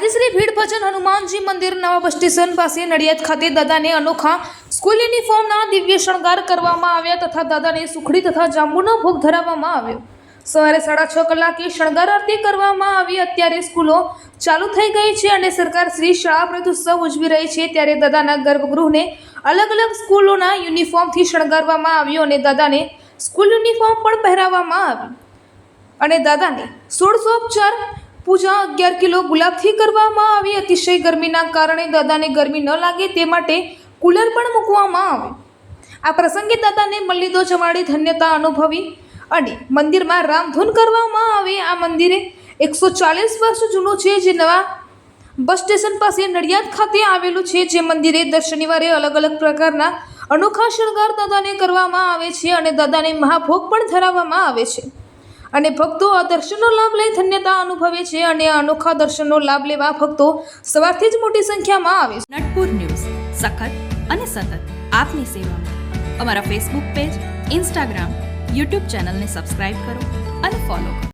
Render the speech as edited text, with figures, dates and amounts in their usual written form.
આજે શ્રી ભીડ ભજન હનુમાનજી મંદિર નવા બસ સ્ટેશન પાસે નડિયાદ ખાતે દાદાને અનોખા સ્કૂલ યુનિફોર્મના દિવ્ય શણગાર કરવામાં આવ્યા તથા દાદાને સુખડી તથા જાંબુનો ભોગ ધરાવવામાં આવ્યો। સવારે 6:30 કલાકે શણગાર આરતી કરવામાં આવી। અત્યારે સ્કૂલો ચાલુ થઈ ગઈ છે અને સરકાર શ્રી શાળા પ્રત્યુત્સવ ઉજવી રહી છે, ત્યારે દાદાના ગર્ભગૃહને અલગ અલગ સ્કૂલોના યુનિફોર્મથી શણગારવામાં આવ્યો અને દાદાને સ્કૂલ યુનિફોર્મ પણ પહેરાવવામાં આવી અને દાદાને 16 પૂજા 11 કિલો ગુલાબથી કરવામાં આવી। અતિશય ગરમીના કારણે દાદાને ગરમી ન લાગે તે માટે કુલર પણ મૂકવામાં આવે। આ પ્રસંગે દાદાને મલ્લીદો જમાડી ધન્યતા અનુભવી અને મંદિરમાં રામધૂન કરવામાં આવે। આ મંદિરે 140 વર્ષ જૂનું છે, જે નવા બસ સ્ટેશન પાસે નડિયાદ ખાતે આવેલું છે। જે મંદિરે દર શનિવારે અલગ અલગ પ્રકારના અનોખા શણગાર દાદાને કરવામાં આવે છે અને દાદાને મહાભોગ પણ ધરાવવામાં આવે છે અને ભક્તો આ દર્શનનો લાભ લઈ ધન્યતા અનુભવે છે અને આ અનોખા દર્શનનો લાભ લેવા ભક્તો સવારથી જ મોટી સંખ્યામાં આવે છે। નટપુર ન્યૂઝ સખત અને સતત આપની સેવામાં। અમારા ફેસબુક પેજ, ઇન્સ્ટાગ્રામ, યુટ્યુબ ચેનલને સબસ્ક્રાઇબ કરો અને ફોલો કરો।